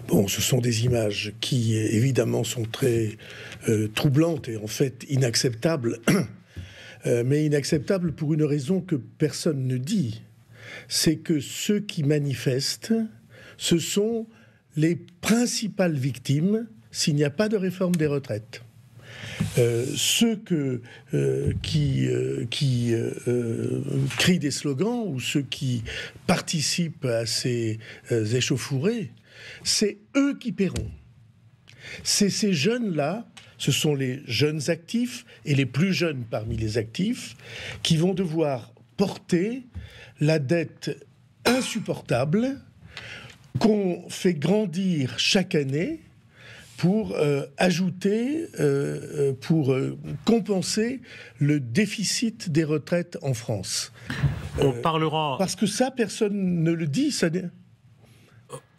Bon, ce sont des images qui, évidemment, sont très troublantes et en fait inacceptables, mais inacceptables pour une raison que personne ne dit. C'est que ceux qui manifestent, ce sont les principales victimes s'il n'y a pas de réforme des retraites. Ceux qui crient des slogans ou ceux qui participent à ces échauffourées, c'est eux qui paieront. C'est ces jeunes-là, ce sont les jeunes actifs et les plus jeunes parmi les actifs qui vont devoir porter la dette insupportable qu'on fait grandir chaque année pour compenser le déficit des retraites en France. On parlera... Parce que ça, personne ne le dit.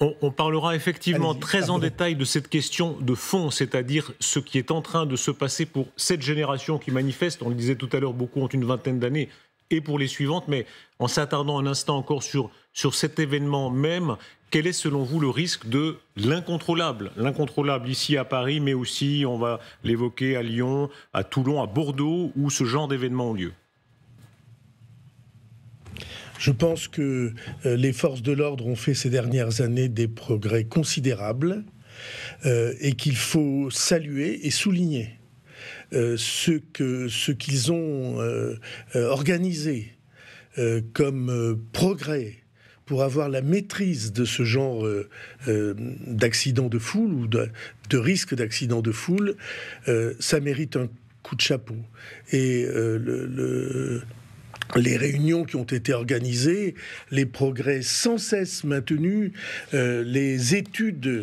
On parlera effectivement très en détail de cette question de fond, c'est-à-dire ce qui est en train de se passer pour cette génération qui manifeste. On le disait tout à l'heure, beaucoup ont une vingtaine d'années, et pour les suivantes, mais en s'attardant un instant encore sur cet événement même, quel est selon vous le risque de l'incontrôlable ? L'incontrôlable ici à Paris, mais aussi, on va l'évoquer, à Lyon, à Toulon, à Bordeaux, où ce genre d'événements ont lieu. Je pense que les forces de l'ordre ont fait ces dernières années des progrès considérables et qu'il faut saluer et souligner ce qu'ils ont organisé comme progrès pour avoir la maîtrise de ce genre d'accident de foule ou de risque d'accident de foule. Ça mérite un coup de chapeau. Et les réunions qui ont été organisées, les progrès sans cesse maintenus, les études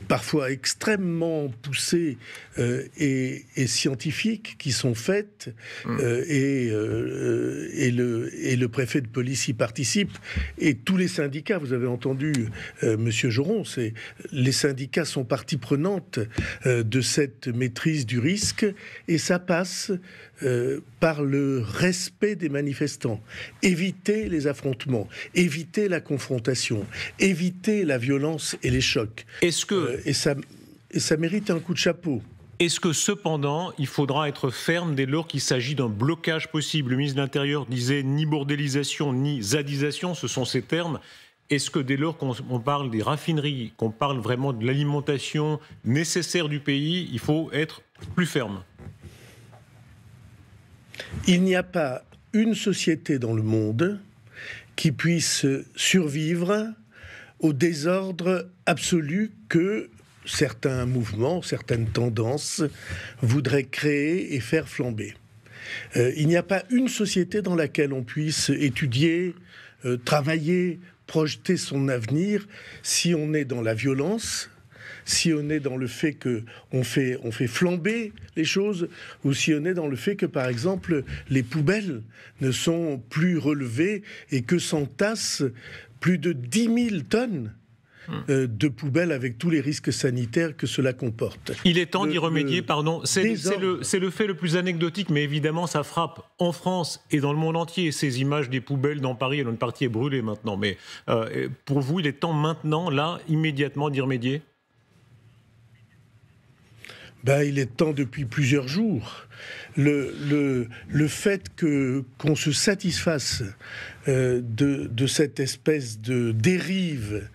parfois extrêmement poussées et scientifiques qui sont faites, et le préfet de police y participe, et tous les syndicats, vous avez entendu Monsieur Joron, les syndicats sont partie prenante de cette maîtrise du risque, et ça passe par le respect des manifestants, éviter les affrontements, éviter la confrontation, éviter la violence et les chocs. Est-ce que et ça mérite un coup de chapeau. Est-ce que cependant, il faudra être ferme dès lors qu'il s'agit d'un blocage possible ? Le ministre de l'Intérieur disait ni bordélisation ni zadisation, ce sont ces termes. Est-ce que dès lors qu'on parle des raffineries, qu'on parle vraiment de l'alimentation nécessaire du pays, il faut être plus ferme ? Il n'y a pas une société dans le monde qui puisse survivre au désordre absolu que certains mouvements, certaines tendances voudraient créer et faire flamber. Il n'y a pas une société dans laquelle on puisse étudier, travailler, projeter son avenir si on est dans la violence, si on est dans le fait qu'on fait flamber les choses, ou si on est dans le fait que, par exemple, les poubelles ne sont plus relevées et que s'entassent plus de 10 000 tonnes de poubelles avec tous les risques sanitaires que cela comporte. Il est temps d'y remédier, pardon. C'est le fait le plus anecdotique, mais évidemment, ça frappe en France et dans le monde entier. Ces images des poubelles dans Paris, une partie est brûlée maintenant. Mais pour vous, il est temps maintenant, là, immédiatement, d'y remédier ? Il est temps depuis plusieurs jours. Le fait qu'on se satisfasse de cette espèce de dérive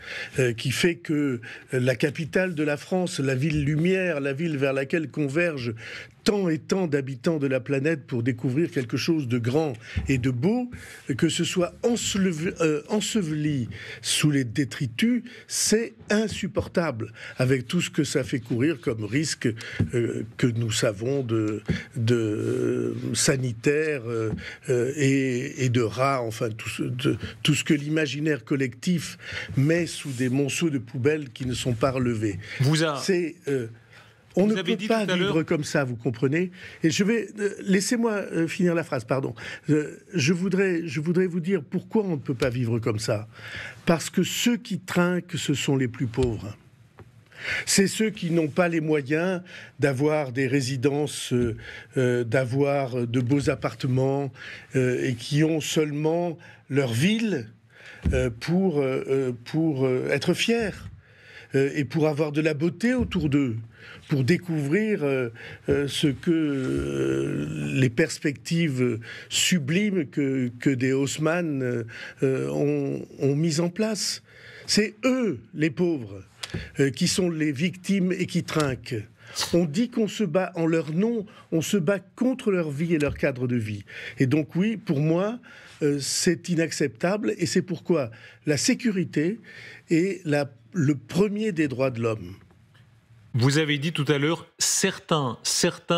qui fait que la capitale de la France, la ville lumière, la ville vers laquelle convergent tant et tant d'habitants de la planète pour découvrir quelque chose de grand et de beau, que ce soit enseveli sous les détritus, c'est insupportable, avec tout ce que ça fait courir comme risque que nous savons de sanitaire et de rats, enfin tout ce que l'imaginaire collectif met sous des monceaux de poubelles qui ne sont pas relevés. On ne peut pas vivre comme ça, vous comprenez ? Et laissez-moi finir la phrase, pardon. Je voudrais vous dire pourquoi on ne peut pas vivre comme ça. Parce que ceux qui trinquent, ce sont les plus pauvres. C'est ceux qui n'ont pas les moyens d'avoir des résidences, d'avoir de beaux appartements, et qui ont seulement leur ville pour être fiers. et pour avoir de la beauté autour d'eux, pour découvrir ce que les perspectives sublimes que des Haussmann ont mis en place. C'est eux, les pauvres, qui sont les victimes et qui trinquent. On dit qu'on se bat en leur nom, on se bat contre leur vie et leur cadre de vie. Et donc oui, pour moi, c'est inacceptable et c'est pourquoi la sécurité est le premier des droits de l'homme. Vous avez dit tout à l'heure, certains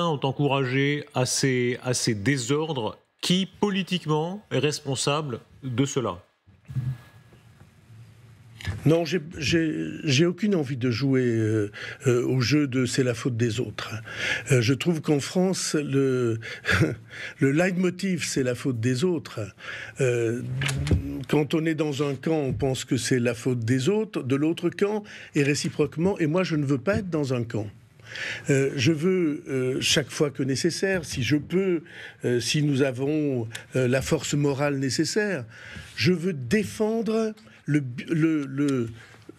ont encouragé à ces désordres. Qui, politiquement, est responsable de cela ? Non, j'ai aucune envie de jouer au jeu de c'est la faute des autres. Je trouve qu'en France, le leitmotiv c'est la faute des autres. Quand on est dans un camp, on pense que c'est la faute des autres, de l'autre camp, et réciproquement. Et moi, je ne veux pas être dans un camp. Je veux, chaque fois que nécessaire, si je peux, si nous avons la force morale nécessaire, je veux défendre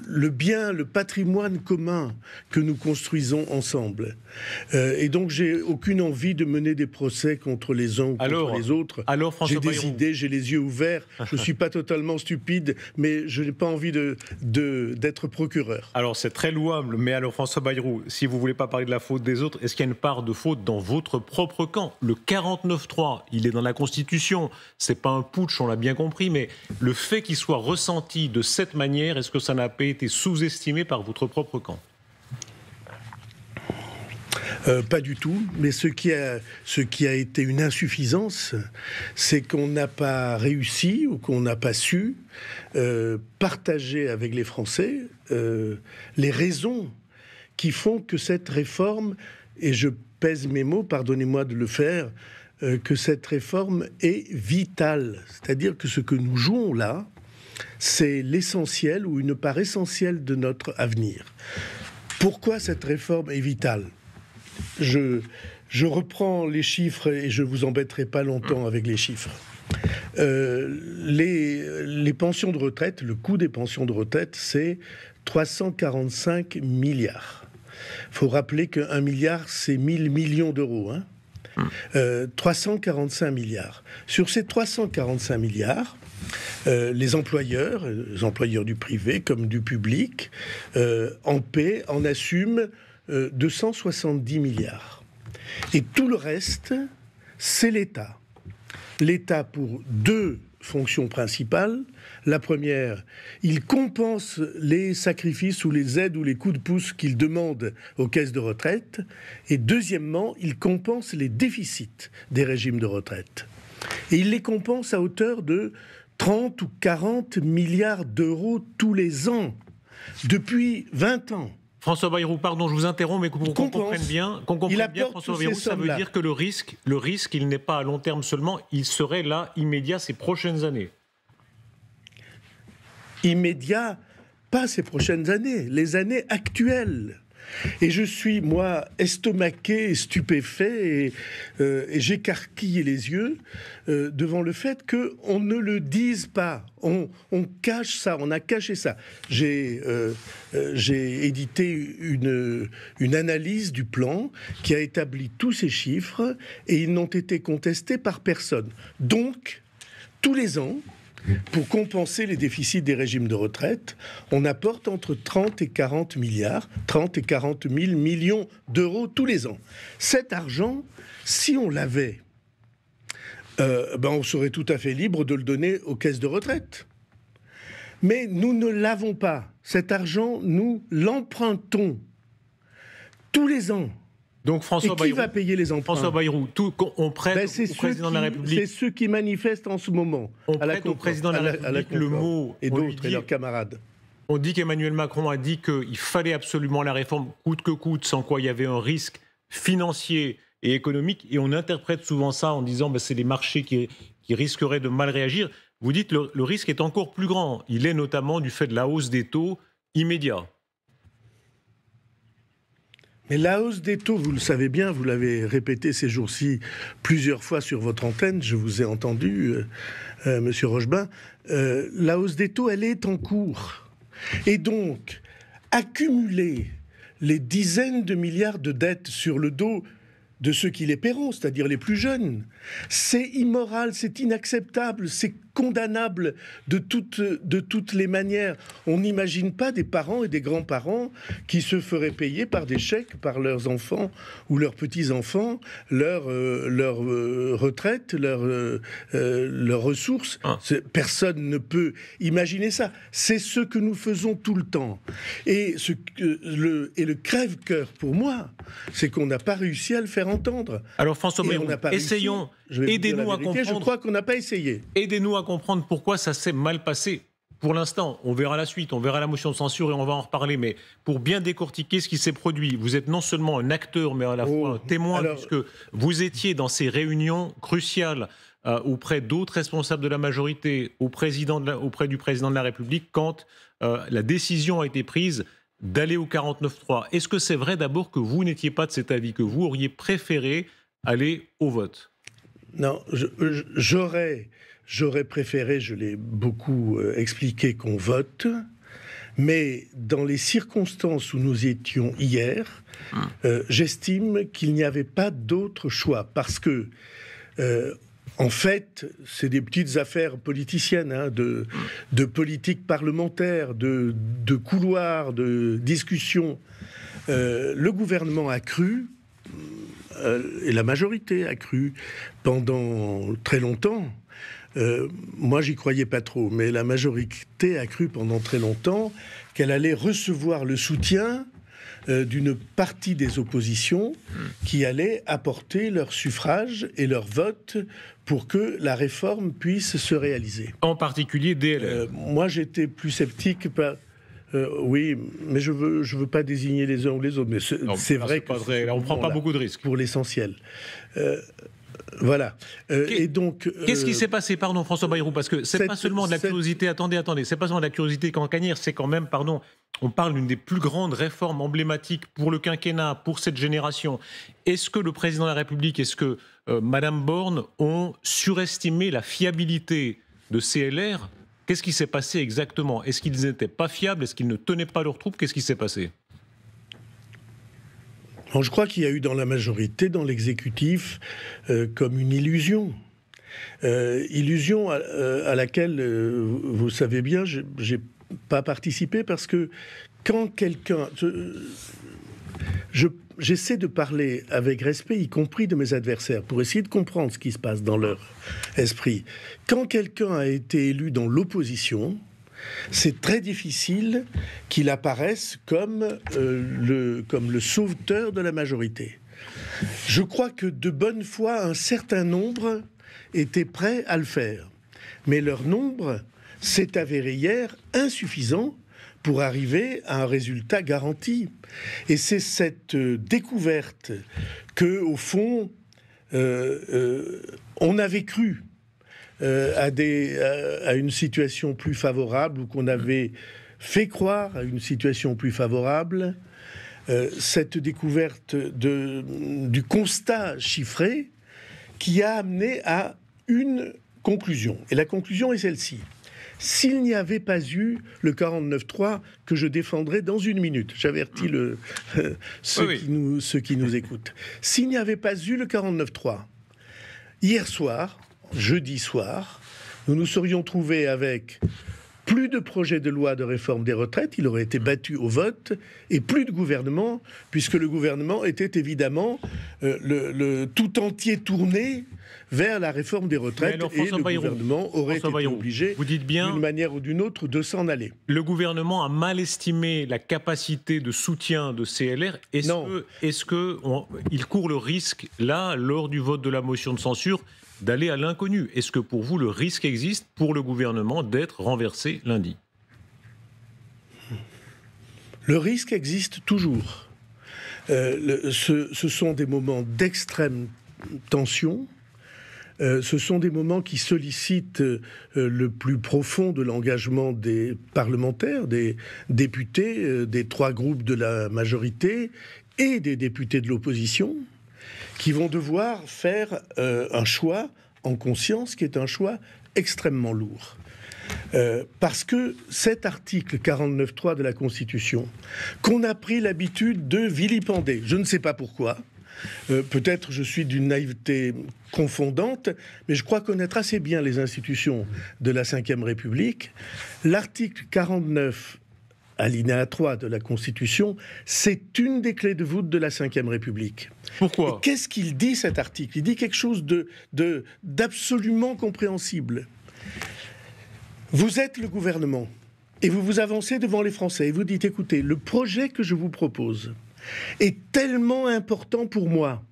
le bien, le patrimoine commun que nous construisons ensemble. Et donc, j'ai aucune envie de mener des procès contre les uns ou contre les autres. Alors, François Bayrou, j'ai des idées, j'ai les yeux ouverts. Je ne suis pas totalement stupide, mais je n'ai pas envie d'être procureur. Alors, c'est très louable, mais alors, François Bayrou, si vous ne voulez pas parler de la faute des autres, est-ce qu'il y a une part de faute dans votre propre camp ? Le 49.3, il est dans la Constitution. C'est pas un putsch, on l'a bien compris, mais le fait qu'il soit ressenti de cette manière, est-ce que ça n'a pas été sous-estimé par votre propre camp ? Pas du tout, mais ce qui a été une insuffisance, c'est qu'on n'a pas réussi ou qu'on n'a pas su partager avec les Français les raisons qui font que cette réforme, et je pèse mes mots, pardonnez-moi de le faire, que cette réforme est vitale. C'est-à-dire que ce que nous jouons là, c'est l'essentiel ou une part essentielle de notre avenir. Pourquoi cette réforme est vitale ? Je reprends les chiffres et je ne vous embêterai pas longtemps avec les chiffres. Les pensions de retraite, le coût des pensions de retraite, c'est 345 milliards. Il faut rappeler qu'un milliard, c'est 1000 millions d'euros. 345 milliards. Sur ces 345 milliards, les employeurs du privé comme du public, en assument 270 milliards. Et tout le reste, c'est l'État. L'État pour deux fonctions principales. La première, il compense les sacrifices ou les aides ou les coups de pouce qu'il demande aux caisses de retraite. Et deuxièmement, il compense les déficits des régimes de retraite. Et il les compense à hauteur de 30 ou 40 milliards d'euros tous les ans, depuis 20 ans. François Bayrou, pardon, je vous interromps, mais qu'on comprenne bien, François Bayrou, ça veut dire que le risque, il n'est pas à long terme seulement, il serait là, immédiat, ces prochaines années. Immédiat, pas ces prochaines années, les années actuelles. Et je suis, moi, estomaqué, stupéfait, et j'écarquille les yeux devant le fait qu'on ne le dise pas. On cache ça, on a caché ça. J'ai édité une analyse du plan qui a établi tous ces chiffres, et ils n'ont été contestés par personne. Donc, tous les ans, pour compenser les déficits des régimes de retraite, on apporte entre 30 et 40 milliards, 30 et 40 000 millions d'euros tous les ans. Cet argent, si on l'avait, on serait tout à fait libre de le donner aux caisses de retraite. Mais nous ne l'avons pas. Cet argent, nous l'empruntons tous les ans. Donc François Bayrou, va payer les emprunts ? François Bayrou, on prête au président de la République. C'est ceux qui manifestent en ce moment. On prête au président de la République le mot et d'autres et leurs camarades. On dit qu'Emmanuel Macron a dit qu'il fallait absolument la réforme coûte que coûte, sans quoi il y avait un risque financier et économique. Et on interprète souvent ça en disant c'est les marchés qui risqueraient de mal réagir. Vous dites que le risque est encore plus grand. Il est notamment du fait de la hausse des taux immédiats. Mais la hausse des taux, vous le savez bien, vous l'avez répété ces jours-ci plusieurs fois sur votre antenne, je vous ai entendu, Monsieur Rochebain, la hausse des taux, elle est en cours. Et donc, accumuler les dizaines de milliards de dettes sur le dos de ceux qui les paieront, c'est-à-dire les plus jeunes. C'est immoral, c'est inacceptable, c'est condamnable de toutes les manières. On n'imagine pas des parents et des grands-parents qui se feraient payer par des chèques, par leurs enfants ou leurs petits-enfants, leur retraite, leurs ressources. Personne ne peut imaginer ça. C'est ce que nous faisons tout le temps. Et le crève-cœur pour moi, c'est qu'on n'a pas réussi à le faire entendre. Alors François Bayrou, essayons, aidez-nous à comprendre. Je crois qu'on n'a pas essayé. Aidez-nous à comprendre pourquoi ça s'est mal passé. Pour l'instant, on verra la suite, on verra la motion de censure et on va en reparler. Mais pour bien décortiquer ce qui s'est produit, vous êtes non seulement un acteur, mais à la fois un témoin, puisque vous étiez dans ces réunions cruciales auprès d'autres responsables de la majorité, auprès du président de la République, quand la décision a été prise d'aller au 49.3. Est-ce que c'est vrai d'abord que vous n'étiez pas de cet avis, que vous auriez préféré aller au vote ? Non, j'aurais préféré, je l'ai beaucoup expliqué, qu'on vote, mais dans les circonstances où nous étions hier, j'estime qu'il n'y avait pas d'autre choix, parce que, en fait, c'est des petites affaires politiciennes, de politique parlementaire, de couloirs, de discussions. Le gouvernement a cru, et la majorité a cru pendant très longtemps. Moi, j'y croyais pas trop, mais la majorité a cru pendant très longtemps qu'elle allait recevoir le soutien d'une partie des oppositions qui allait apporter leur suffrage et leur vote pour que la réforme puisse se réaliser. En particulier DLR. Moi, j'étais plus sceptique. Oui, mais je veux pas désigner les uns ou les autres. Mais c'est vrai que on prend pas beaucoup de risques pour l'essentiel. Voilà. Et donc, qu'est-ce qui s'est passé, pardon, François Bayrou, parce que c'est pas seulement de la curiosité. Attendez, c'est pas seulement de la curiosité cancanière, c'est quand même, pardon, on parle d'une des plus grandes réformes emblématiques pour le quinquennat, pour cette génération. Est-ce que le président de la République, est-ce que Madame Borne ont surestimé la fiabilité de CLR ? Qu'est-ce qui s'est passé exactement ? Est-ce qu'ils n'étaient pas fiables ? Est-ce qu'ils ne tenaient pas leurs troupes ? Qu'est-ce qui s'est passé ? Je crois qu'il y a eu dans la majorité, dans l'exécutif, comme une illusion. Illusion à laquelle, vous savez bien, j'ai pas participé parce que quand quelqu'un... J'essaie de parler avec respect, y compris de mes adversaires, pour essayer de comprendre ce qui se passe dans leur esprit. Quand quelqu'un a été élu dans l'opposition, c'est très difficile qu'il apparaisse comme le sauveteur de la majorité. Je crois que de bonne foi, un certain nombre étaient prêts à le faire. Mais leur nombre s'est avéré hier insuffisant pour arriver à un résultat garanti. Et c'est cette découverte que, au fond, on avait cru à une situation plus favorable, ou qu'on avait fait croire à une situation plus favorable, cette découverte du constat chiffré qui a amené à une conclusion. Et la conclusion est celle-ci. S'il n'y avait pas eu le 49.3 que je défendrai dans une minute, j'avertis ceux qui nous écoutent, s'il n'y avait pas eu le 49.3, hier soir, jeudi soir, nous nous serions trouvés avec plus de projet de loi de réforme des retraites, il aurait été battu au vote, et plus de gouvernement, puisque le gouvernement était évidemment le tout entier tourné vers la réforme des retraites, alors, et le gouvernement aurait été obligé, vous dites bien, d'une manière ou d'une autre, de s'en aller. Le gouvernement a mal estimé la capacité de soutien de CLR. Est-ce qu'il court le risque, là, lors du vote de la motion de censure, d'aller à l'inconnu? Est-ce que pour vous, le risque existe pour le gouvernement d'être renversé lundi? Le risque existe toujours. Ce sont des moments d'extrême tension. Ce sont des moments qui sollicitent le plus profond de l'engagement des parlementaires, des députés, des trois groupes de la majorité et des députés de l'opposition, qui vont devoir faire un choix en conscience qui est un choix extrêmement lourd. Parce que cet article 49.3 de la Constitution, qu'on a pris l'habitude de vilipender, je ne sais pas pourquoi, peut-être je suis d'une naïveté confondante, mais je crois connaître assez bien les institutions de la Ve République. L'article 49, alinéa 3 de la Constitution, c'est une des clés de voûte de la Ve République. Pourquoi ? Et qu'est-ce qu'il dit, cet article ? Il dit quelque chose d'absolument compréhensible. Vous êtes le gouvernement et vous vous avancez devant les Français et vous dites, écoutez, le projet que je vous propose est tellement important pour moi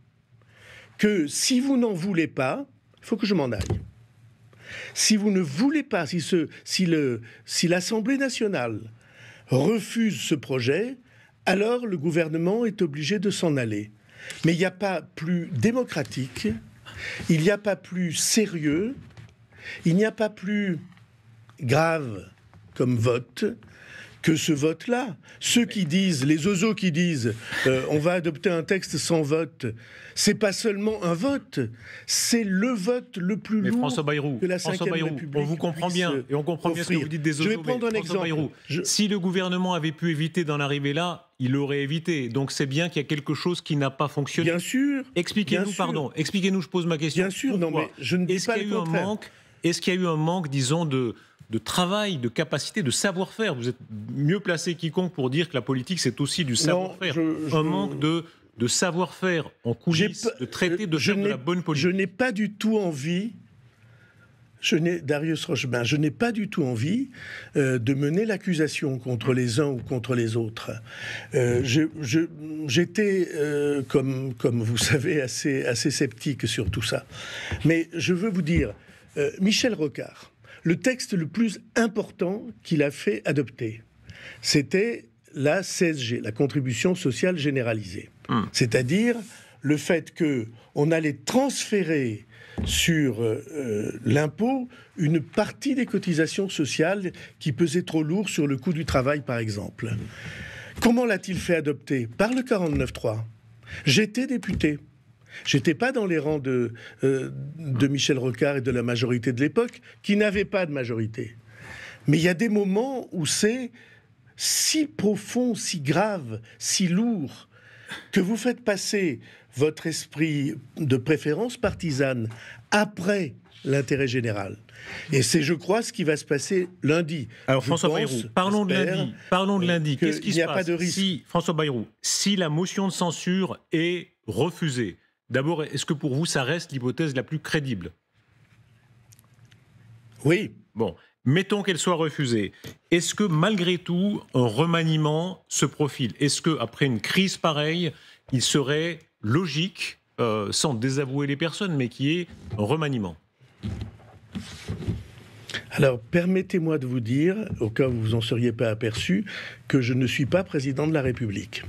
que si vous n'en voulez pas, il faut que je m'en aille. Si vous ne voulez pas, si l'Assemblée nationale refuse ce projet, alors le gouvernement est obligé de s'en aller. Mais il n'y a pas plus démocratique, il n'y a pas plus sérieux, il n'y a pas plus grave comme vote que ce vote-là. Ceux qui disent, les ozos qui disent on va adopter un texte sans vote, c'est pas seulement un vote, c'est le vote le plus lourd que la Ve République. On vous comprend bien, et on comprend bien ce que vous dites des ozos. Je vais prendre un exemple. Si le gouvernement avait pu éviter d'en arriver là, il l'aurait évité. Donc c'est bien qu'il y a quelque chose qui n'a pas fonctionné. Bien sûr. Expliquez-nous, pardon. Expliquez-nous, je pose ma question. Bien sûr, non, mais je ne dis pas le contraire. Est-ce qu'il y a eu un manque, disons, de travail, de capacité, de savoir-faire? Vous êtes mieux placé quiconque pour dire que la politique, c'est aussi du savoir-faire. Un manque de savoir-faire en coulisses, de traiter de faire de la bonne politique. Je n'ai pas du tout envie, Darius Rochebin, je n'ai pas du tout envie de mener l'accusation contre les uns ou contre les autres. J'étais, comme vous savez, assez sceptique sur tout ça. Mais je veux vous dire, Michel Rocard, le texte le plus important qu'il a fait adopter, c'était la CSG, la contribution sociale généralisée. C'est-à-dire le fait qu'on allait transférer sur l'impôt une partie des cotisations sociales qui pesaient trop lourd sur le coût du travail, par exemple. Comment l'a-t-il fait adopter ? Par le 49.3. J'étais député. J'étais pas dans les rangs de Michel Rocard et de la majorité de l'époque, qui n'avaient pas de majorité. Mais il y a des moments où c'est si profond, si grave, si lourd, que vous faites passer votre esprit de préférence partisane après l'intérêt général. Et c'est, je crois, ce qui va se passer lundi. Alors, François Bayrou, parlons de lundi. Parlons de lundi. Qu'est-ce qui se passe si, François Bayrou, si la motion de censure est refusée? D'abord, est-ce que pour vous, ça reste l'hypothèse la plus crédible? Oui. Bon, mettons qu'elle soit refusée. Est-ce que, malgré tout, un remaniement se profile? Est-ce qu'après une crise pareille, il serait logique, sans désavouer les personnes, mais qu'il y ait un remaniement? Alors, permettez-moi de vous dire, au cas où vous n'en seriez pas aperçu, que je ne suis pas président de la République.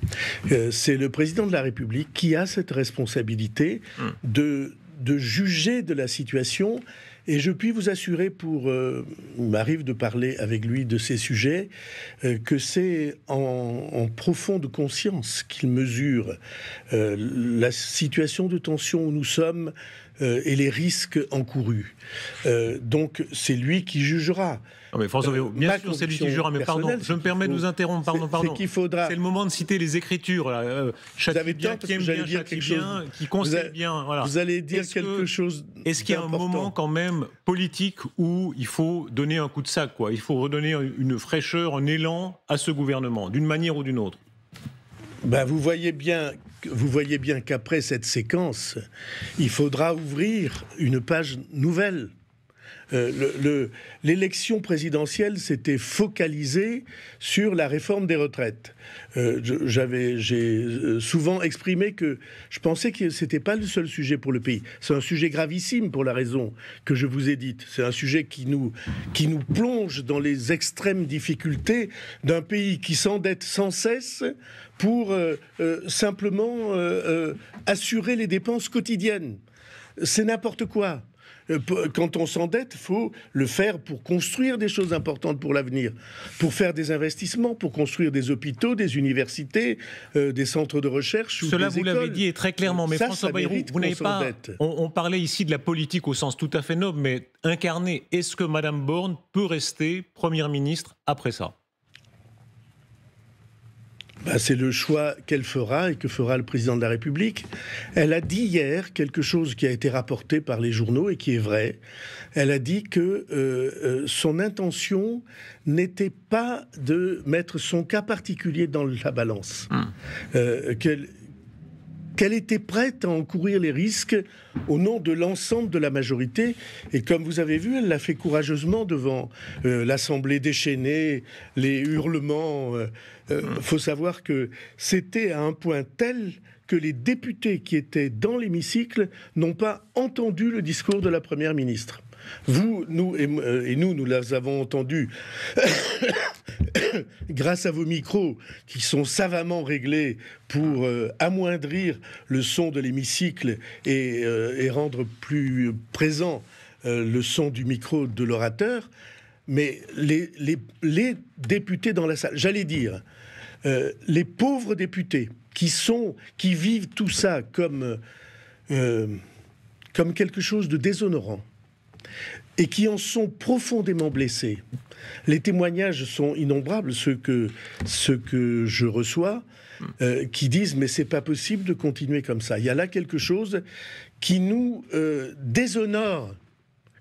C'est le président de la République qui a cette responsabilité de juger de la situation. Et je puis vous assurer, il m'arrive de parler avec lui de ces sujets, que c'est en profonde conscience qu'il mesure la situation de tension où nous sommes et les risques encourus. Donc c'est lui qui jugera. Non mais François Bayrou, bien sûr c'est lui qui jugera, mais pardon, je me permets de vous interrompre, pardon. C'est le moment de citer les Écritures, châtie bien, qui aime bien, châtie bien, qui conseille bien. Voilà. Vous allez dire quelque chose d'important. Est-ce qu'il y a un moment quand même politique où il faut donner un coup de sac, quoi? Il faut redonner une fraîcheur, un élan à ce gouvernement, d'une manière ou d'une autre? Ben, vous voyez bien qu'après cette séquence, il faudra ouvrir une page nouvelle. L'élection présidentielle s'était focalisée sur la réforme des retraites. J'ai souvent exprimé que je pensais que ce n'était pas le seul sujet pour le pays. C'est un sujet gravissime pour la raison que je vous ai dite. C'est un sujet qui nous plonge dans les extrêmes difficultés d'un pays qui s'endette sans cesse pour simplement assurer les dépenses quotidiennes. C'est n'importe quoi. Quand on s'endette, il faut le faire pour construire des choses importantes pour l'avenir, pour faire des investissements, pour construire des hôpitaux, des universités, des centres de recherche ou Cela, des vous écoles. l'avez dit et très clairement, mais Ça, François ça Bayrou, mérite vous n'avez qu'on pas... s'endette. On parlait ici de la politique au sens tout à fait noble, mais incarné, est-ce que Madame Borne peut rester Première ministre après ça ? C'est le choix qu'elle fera et que fera le président de la République. Elle a dit hier quelque chose qui a été rapporté par les journaux et qui est vrai. Elle a dit que son intention n'était pas de mettre son cas particulier dans la balance. Qu'elle était prête à encourir les risques au nom de l'ensemble de la majorité. Et comme vous avez vu, elle l'a fait courageusement devant l'Assemblée déchaînée, les hurlements. Faut savoir que c'était à un point tel que les députés qui étaient dans l'hémicycle n'ont pas entendu le discours de la Première ministre. Vous, nous les avons entendus grâce à vos micros qui sont savamment réglés pour amoindrir le son de l'hémicycle et rendre plus présent le son du micro de l'orateur. Mais les députés dans la salle, j'allais dire, les pauvres députés qui vivent tout ça comme quelque chose de déshonorant, et qui en sont profondément blessés. Les témoignages sont innombrables, ceux que je reçois, qui disent « mais c'est pas possible de continuer comme ça ». Il y a là quelque chose qui nous déshonore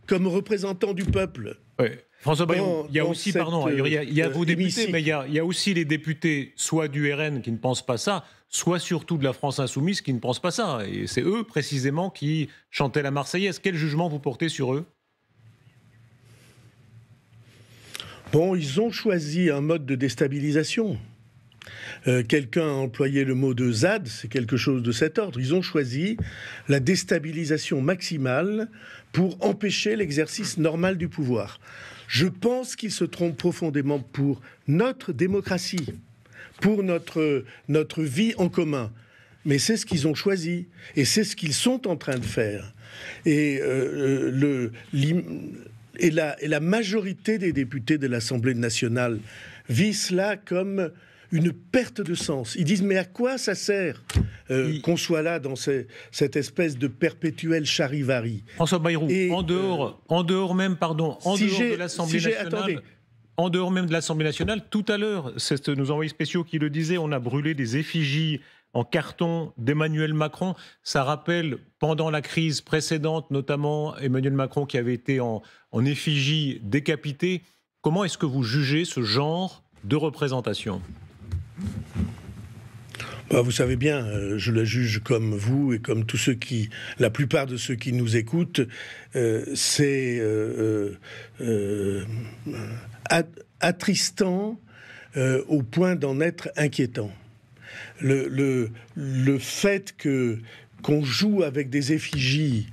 comme représentants du peuple. Oui. François Bayrou, il y a aussi, il y a vos députés, mais il y a aussi les députés, soit du RN qui ne pensent pas ça, soit surtout de la France Insoumise qui ne pensent pas ça. Et c'est eux, précisément, qui chantaient la Marseillaise. Quel jugement vous portez sur eux ? Ils ont choisi un mode de déstabilisation. Quelqu'un a employé le mot de ZAD, c'est quelque chose de cet ordre. Ils ont choisi la déstabilisation maximale pour empêcher l'exercice normal du pouvoir. Je pense qu'ils se trompent profondément pour notre démocratie, pour notre vie en commun. Mais c'est ce qu'ils ont choisi, et c'est ce qu'ils sont en train de faire. Et la majorité des députés de l'Assemblée nationale vit cela comme une perte de sens. Ils disent, mais à quoi ça sert qu'on soit là dans cette espèce de perpétuel charivari ? François Bayrou, en dehors même de l'Assemblée nationale... En dehors même de l'Assemblée nationale, tout à l'heure, c'est nos envoyés spéciaux qui le disaient, on a brûlé des effigies en carton d'Emmanuel Macron. Ça rappelle, pendant la crise précédente, notamment Emmanuel Macron qui avait été en effigie décapité. Comment est-ce que vous jugez ce genre de représentation ? Vous savez bien, je la juge comme vous et comme la plupart de ceux qui nous écoutent. C'est attristant au point d'en être inquiétant. Le fait qu'on joue avec des effigies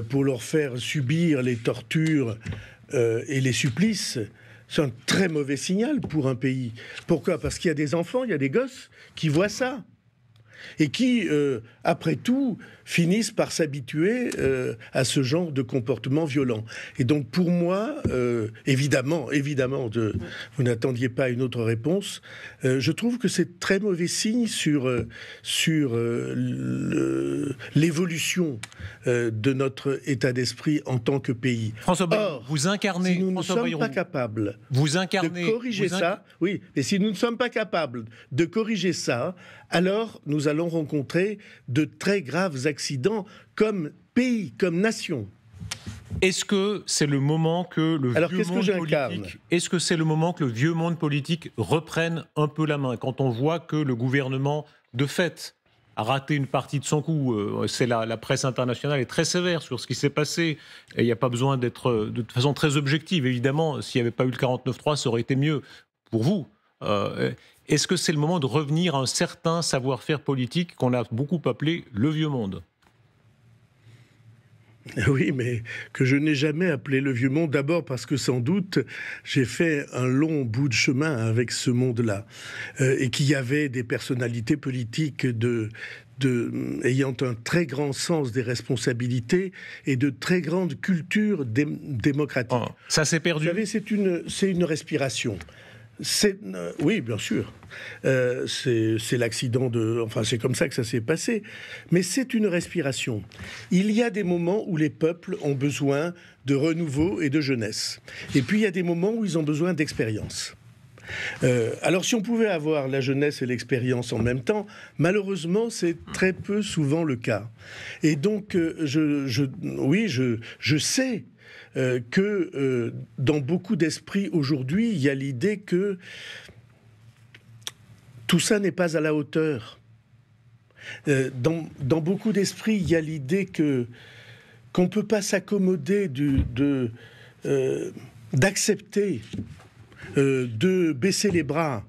pour leur faire subir les tortures et les supplices, c'est un très mauvais signal pour un pays. Pourquoi ? Parce qu'il y a des enfants, il y a des gosses qui voient ça et qui, après tout, finissent par s'habituer à ce genre de comportement violent. Et donc, pour moi, évidemment, vous n'attendiez pas une autre réponse, je trouve que c'est très mauvais signe sur l'évolution de notre état d'esprit en tant que pays. François Bayrou, vous incarnez... Si nous ne sommes pas capables de corriger ça, oui, mais si nous ne sommes pas capables de corriger ça, alors nous allons rencontrer de très graves accidents comme pays, comme nation. Est-ce que c'est le moment que le vieux monde politique reprenne un peu la main quand on voit que le gouvernement, de fait, a raté une partie de son coup? La presse internationale est très sévère sur ce qui s'est passé. Et il n'y a pas besoin d'être de façon très objective. Évidemment, s'il n'y avait pas eu le 49.3, ça aurait été mieux pour vous. Est-ce que c'est le moment de revenir à un certain savoir-faire politique qu'on a beaucoup appelé le vieux monde ? Oui, mais que je n'ai jamais appelé le vieux monde, d'abord parce que sans doute j'ai fait un long bout de chemin avec ce monde-là, et qu'il y avait des personnalités politiques de ayant un très grand sens des responsabilités et de très grande culture démocratique. Oh, ça s'est perdu. Vous savez, c'est une respiration. Oui, bien sûr. C'est l'accident Enfin, c'est comme ça que ça s'est passé. Mais c'est une respiration. Il y a des moments où les peuples ont besoin de renouveau et de jeunesse. Et puis, il y a des moments où ils ont besoin d'expérience. Alors, si on pouvait avoir la jeunesse et l'expérience en même temps, malheureusement, c'est très peu souvent le cas. Et donc, je sais que dans beaucoup d'esprits aujourd'hui, il y a l'idée que tout ça n'est pas à la hauteur. Dans beaucoup d'esprits, il y a l'idée qu'on ne peut pas s'accommoder d'accepter, de baisser les bras,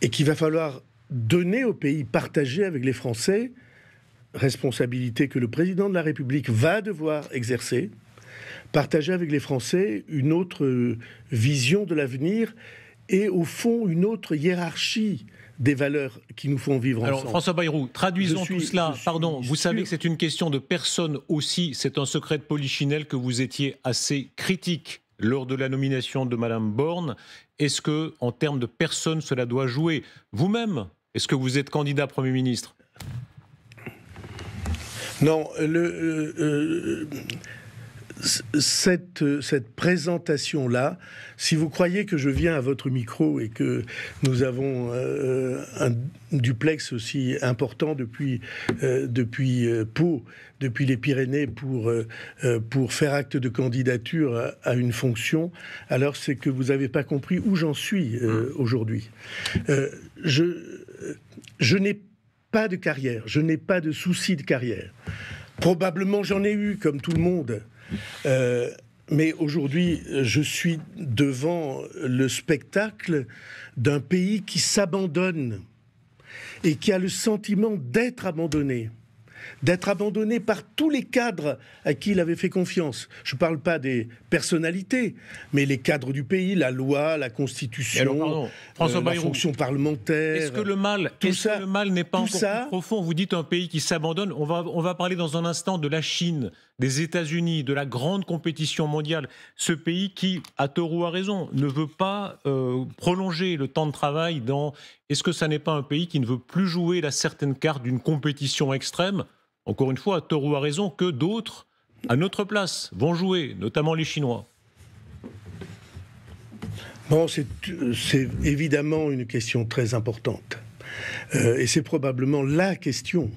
et qu'il va falloir donner au pays, partager avec les Français, responsabilité que le président de la République va devoir exercer, partager avec les Français une autre vision de l'avenir et au fond une autre hiérarchie des valeurs qui nous font vivre ensemble. Alors François Bayrou, traduisons tout cela. Pardon, vous savez que c'est une question de personne aussi. C'est un secret de polichinelle que vous étiez assez critique lors de la nomination de Madame Borne. Est-ce que, en termes de personne, cela doit jouer? Vous-même, est-ce que vous êtes candidat Premier ministre? Non, cette présentation-là, si vous croyez que je viens à votre micro et que nous avons un duplex aussi important depuis Pau, depuis les Pyrénées, pour faire acte de candidature à une fonction, alors c'est que vous n'avez pas compris où j'en suis aujourd'hui. Je n'ai pas de carrière, je n'ai pas de souci de carrière. Probablement j'en ai eu, comme tout le monde. Mais aujourd'hui, je suis devant le spectacle d'un pays qui s'abandonne et qui a le sentiment d'être abandonné par tous les cadres à qui il avait fait confiance. Je ne parle pas des personnalités, mais les cadres du pays, la loi, la Constitution, François la Bayrou, fonction parlementaire. Est-ce que le mal n'est pas encore plus profond? Vous dites un pays qui s'abandonne. On va parler dans un instant de la Chine, des États-Unis, de la grande compétition mondiale. Ce pays qui, à tort ou à raison, ne veut pas prolonger le temps de travail dans... Est-ce que ça n'est pas un pays qui ne veut plus jouer la certaine carte d'une compétition extrême, encore une fois, à tort ou à raison, que d'autres, à notre place, vont jouer, notamment les Chinois? Bon, c'est évidemment une question très importante. Et c'est probablement la question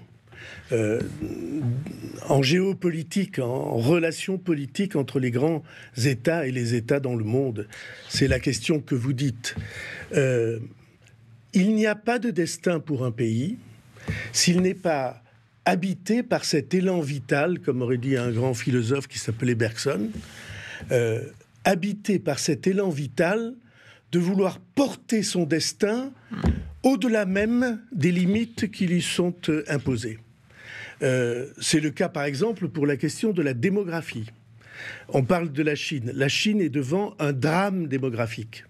en géopolitique, en relations politiques entre les grands États et les États dans le monde. C'est la question que vous dites. Il n'y a pas de destin pour un pays s'il n'est pas habité par cet élan vital, comme aurait dit un grand philosophe qui s'appelait Bergson, habité par cet élan vital de vouloir porter son destin au-delà même des limites qui lui sont imposées. C'est le cas, par exemple, pour la question de la démographie. On parle de la Chine. La Chine est devant un drame démographique.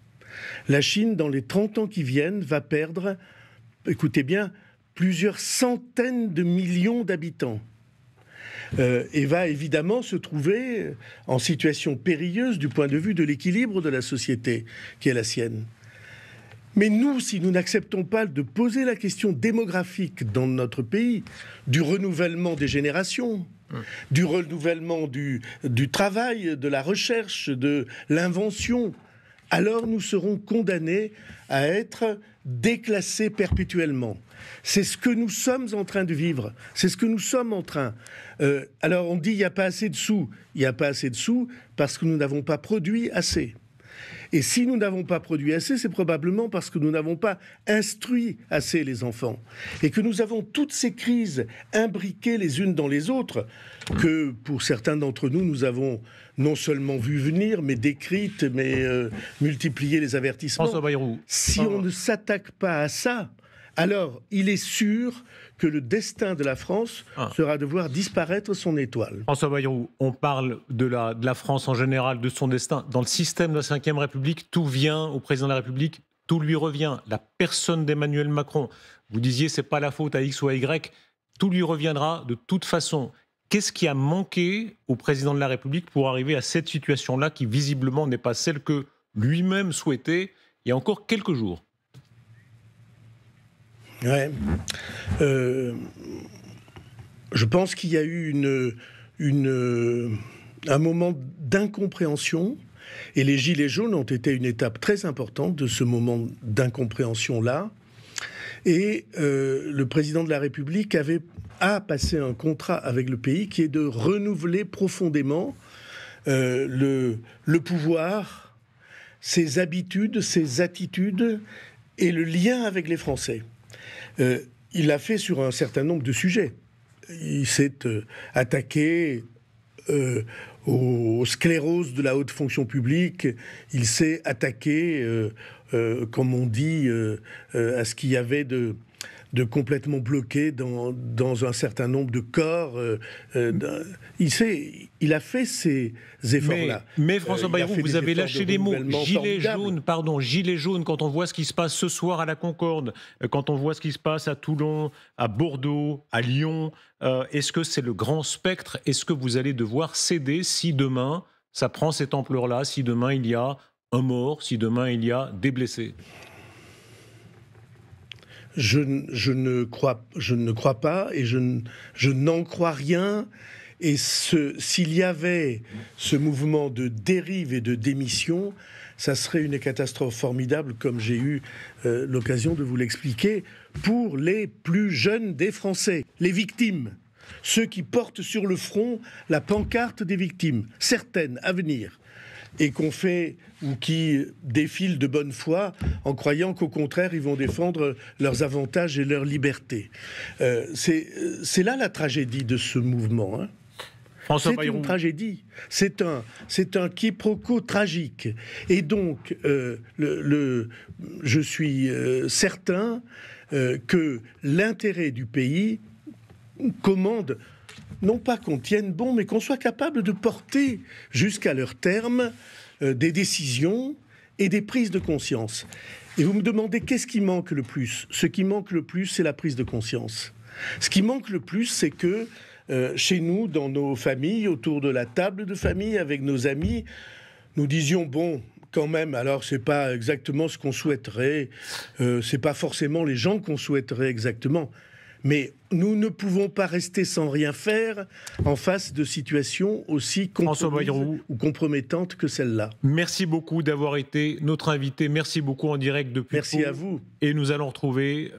La Chine, dans les 30 ans qui viennent, va perdre, écoutez bien, plusieurs centaines de millions d'habitants. Et va évidemment se trouver en situation périlleuse du point de vue de l'équilibre de la société qui est la sienne. Mais nous, si nous n'acceptons pas de poser la question démographique dans notre pays, du renouvellement des générations, du renouvellement du travail, de la recherche, de l'invention, alors nous serons condamnés à être déclassés perpétuellement. C'est ce que nous sommes en train de vivre. C'est ce que nous sommes en train. Alors on dit il n'y a pas assez de sous. Il n'y a pas assez de sous parce que nous n'avons pas produit assez. Et si nous n'avons pas produit assez, c'est probablement parce que nous n'avons pas instruit assez les enfants. Et que nous avons toutes ces crises imbriquées les unes dans les autres, que pour certains d'entre nous, nous avons non seulement vu venir, mais décrites, mais multiplié les avertissements. François Bayrou. Si on ne s'attaque pas à ça, alors il est sûr que le destin de la France sera de voir disparaître son étoile. François Bayrou, on parle de la France en général, de son destin. Dans le système de la Ve République, tout vient au président de la République, tout lui revient. La personne d'Emmanuel Macron, vous disiez c'est pas la faute à X ou à Y, tout lui reviendra de toute façon. Qu'est-ce qui a manqué au président de la République pour arriver à cette situation-là qui visiblement n'est pas celle que lui-même souhaitait il y a encore quelques jours? Ouais. Je pense qu'il y a eu un moment d'incompréhension, et les Gilets jaunes ont été une étape très importante de ce moment d'incompréhension-là. Et le président de la République a passé un contrat avec le pays qui est de renouveler profondément le pouvoir, ses habitudes, ses attitudes et le lien avec les Français. Il l'a fait sur un certain nombre de sujets. Il s'est attaqué aux scléroses de la haute fonction publique. Il s'est attaqué, comme on dit, à ce qu'il y avait de complètement bloqué dans un certain nombre de corps. Il a fait ces efforts-là. Mais François Bayrou, vous avez lâché les mots. Gilets jaunes, quand on voit ce qui se passe ce soir à la Concorde, quand on voit ce qui se passe à Toulon, à Bordeaux, à Lyon, est-ce que c'est le grand spectre? Est-ce que vous allez devoir céder si demain ça prend cette ampleur-là, si demain il y a un mort, si demain il y a des blessés? Je ne crois pas et je n'en crois rien. Et s'il y avait ce mouvement de dérive et de démission, ça serait une catastrophe formidable, comme j'ai eu l'occasion de vous l'expliquer, pour les plus jeunes des Français, les victimes, ceux qui portent sur le front la pancarte des victimes, certaines à venir, et qu'on fait ou qui défilent de bonne foi en croyant qu'au contraire ils vont défendre leurs avantages et leur liberté. C'est là la tragédie de ce mouvement. C'est une tragédie. C'est un quiproquo tragique. Et donc, je suis certain que l'intérêt du pays commande non pas qu'on tienne bon, mais qu'on soit capable de porter jusqu'à leur terme des décisions et des prises de conscience. Et vous me demandez qu'est-ce qui manque le plus? Ce qui manque le plus, c'est la prise de conscience. Ce qui manque le plus, c'est que chez nous, dans nos familles, autour de la table de famille, avec nos amis, nous disions, bon, quand même, alors c'est pas exactement ce qu'on souhaiterait, c'est pas forcément les gens qu'on souhaiterait exactement. Mais nous ne pouvons pas rester sans rien faire en face de situations aussi compromettantes que celle-là. Merci beaucoup d'avoir été notre invité. Merci beaucoup en direct depuis Pau. Merci à vous. Et nous allons retrouver